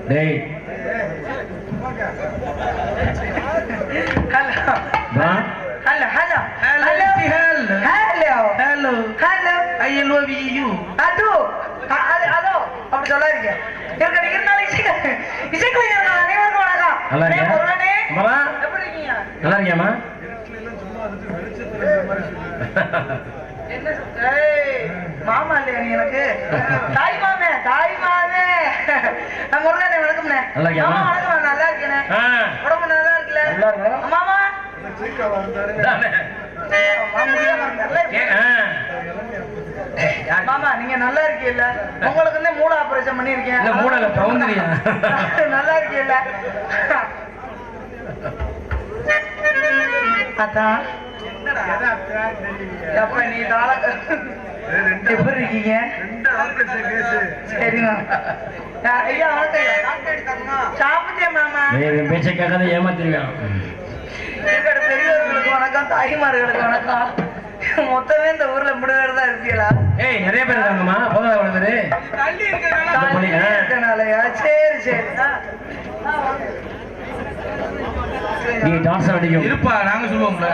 டேய் hello hello hello hello hello hello hello I love you அது அதோ அப்படி சொல்லாதீங்க இருந்தாலும் இசைக்கலைஞர் அனைவருக்கும் வணக்கம். நல்லா இருக்கியா? எப்படி இருக்கீங்க? நல்லா இருக்கியாமா? என்ன மாமா இல்லையா நீ எனக்கு? தாய் மாமே முருகனே வணக்கம்ண்ணே. வணக்கம், நல்லா இருக்கேண்ணே. உடம்பு நல்லா இருக்குல்ல மாமா? மாமா நீங்க நல்லா இருக்கீல்ல? உங்களுக்கு வந்து மூளை ஆபரேஷன் பண்ணிருக்கேன். நல்லா இருக்கீல்ல? அதான் அப்ப நீ எப்படி இருக்கீங்க? சரிங்க ஐயா வணக்கம். சாப்பிட்டேன் மாமா. பேச்சை கேட்காத ஏமாத்திருக்கான். பெரியவர்களுக்கு வணக்கம், தாய்மார்களுக்கு வணக்கம். மொத்தமே இந்த ஊர்ல முடிவேறு தான் இருப்பீங்களா? ஏய் நிறைய பேர் இருக்காங்கம்மா. போதாத பேரு இருக்கனாலயா? சரி சரி. நீ டான்ஸர் அடிக்கும் இருப்பா, நாங்க சொல்லுவோம்ல.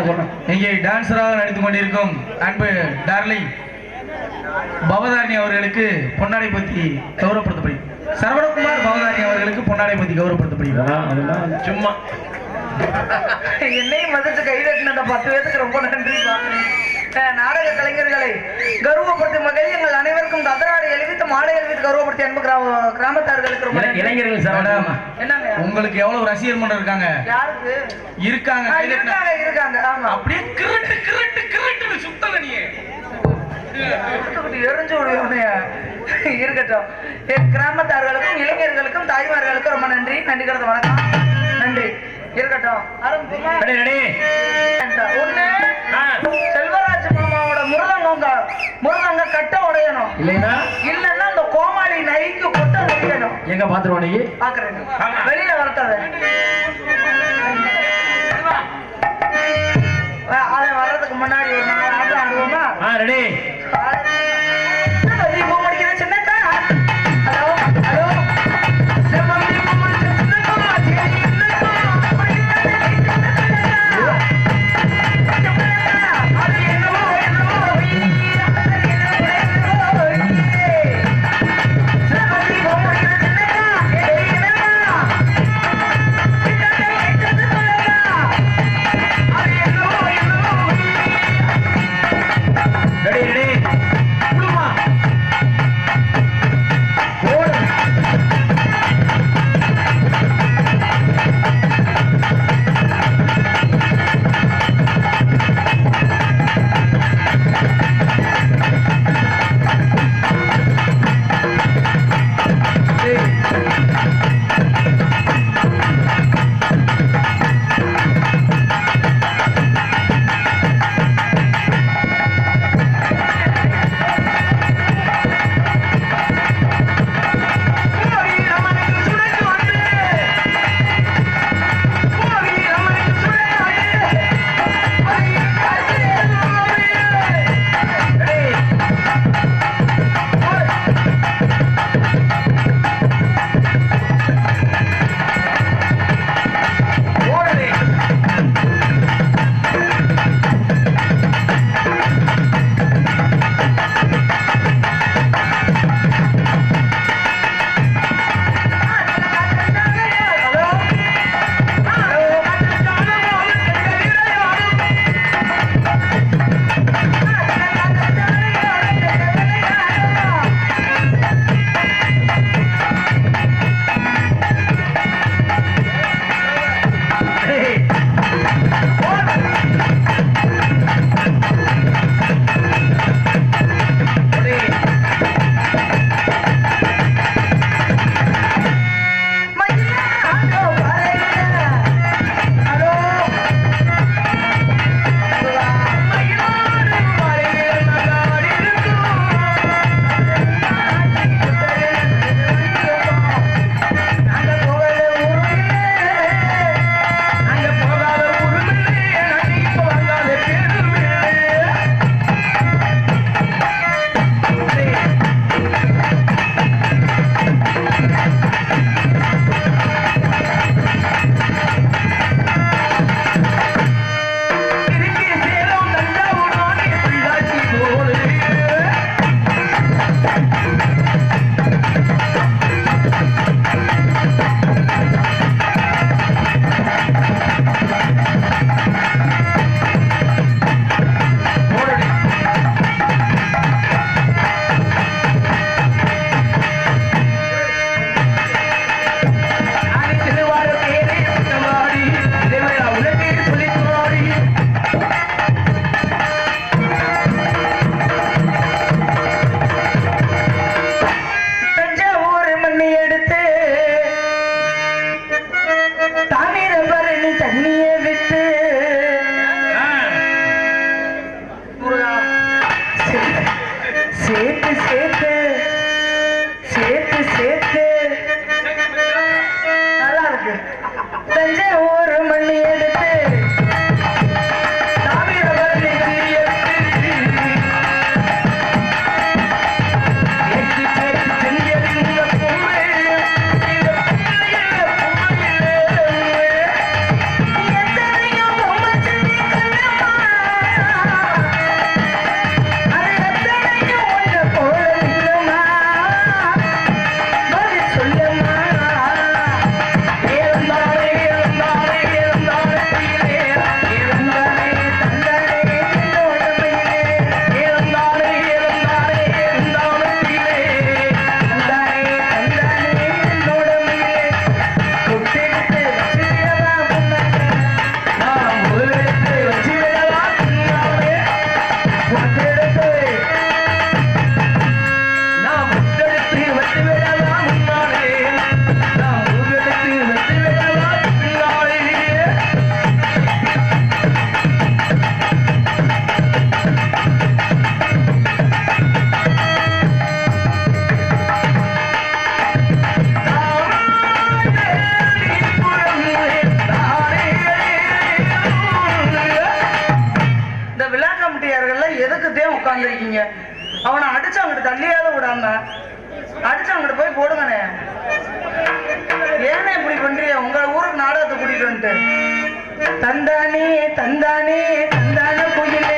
சொல்றேன். இங்கே டான்ஸராக நடித்துக் கொண்டிருக்கும் அன்பு டார்லிங் பவதாரணி அவர்களுக்கு பொன்னாடை பத்தி கௌரவப்படுத்தப்படி, சரவணகுமார் பவதாரணி அவர்களுக்கு பொன்னாடை பத்தி கௌரவப்படுத்தப்படுகிறோம். சும்மா என்னையும் மதிச்சு கை தட்டின 10 பேருக்கு ரொம்ப நன்றிப்பா. நாடக கலைஞர்களை கௌரவப்படுத்தும் வகையில் எங்கள் அனைவருக்கும் கதராடை எழுதித்து மாடை எழுதித்து கௌரவப்படுத்தி அன்பு கிராமத்தார்களுக்கு ரொம்ப இளைஞர்கள் சார் என்னங்க உங்களுக்கு எவ்வளவு ரசிகர் மன்றம் இருக்காங்க? யாருக்கு இருக்காங்க? இருக்காங்க. ஆமா அப்படியே கிரட்டு கிரட்டு கிரட்டுன்னு சுத்தல நீ எரிஞ்சு விடுவோம். இருக்கட்டும். என் கிராமத்தார்களுக்கும் இளைஞர்களுக்கும் தாய்மார்களுக்கும் ரொம்ப நன்றி. நன்றி கடந்த வணக்கம். நன்றி. இருக்கட்டும். செல்வராஜ் மாமாவோட முருகங்க கட்ட உடையணும், இல்லைன்னா அந்த கோமாளி நைக்கு கொட்ட உடையணும். எங்க பாத்துருவோம் நீங்க பாக்குறேன். வெளியில வரட்டத அதை வர்றதுக்கு முன்னாடி ஒரு நாள் ஆட்டம் ஆடுவோமா? Ready. சின்னக்கா hello hello ready ready சேர்த்து சேர்த்து சேர்த்து சேர்த்து நல்லா இருக்கு. தஞ்சை ஒரு மண்ணி எடுத்து தாமிரபரணி தீயெடுத்து, ஏற்றி சேர்த்து செஞ்சது இந்த பொம்மை, இந்த பொம்மையில பொம்மையில எத்தனையோ பொம்மை செஞ்சு கண்ணம்மா, அது எத்தனையோ ஒன்று போல இல்லம்மா, பதில் சொல்லம்மா. ஏறந்தாலே ஏறந்தாலே ஏறந்தாலே குயிலே, ஏறந்தாலே தந்தாலே என்னோட மயிலே, ஏறந்தாலே ஏறந்தாலே ஏறந்தாலே குயிலே, தந்தாலே தந்தாலே என்னோட மயிலே, கொட்டெடுத்து வச்சிடவா முன்னாலே, நான் முதலெடுத்து வச்சிடவா முன்னாலே, கொட்டெடுத்து நான் முத்தெடுத்து வச்சிடவா முன்னாலே, நான் முதலெடுத்து வச்சிடவா முன்னாலே. இந்த விழா கமிட்டியார்கள்லாம் எதுக்கு தேவை உட்கார்ந்துருக்கீங்க? அவனை அடிச்சு அங்கிட்டு தள்ளியாவது விடாம அடிச்சு அங்கிட்டு போய் போடுங்கண்ணே. ஏன்னா இப்படி பண்றீங்க? உங்க ஊருக்கு நாடகத்தை கூட்டிட்டு வந்துட்டு தந்தானே தந்தானே தந்தான கோயிலே,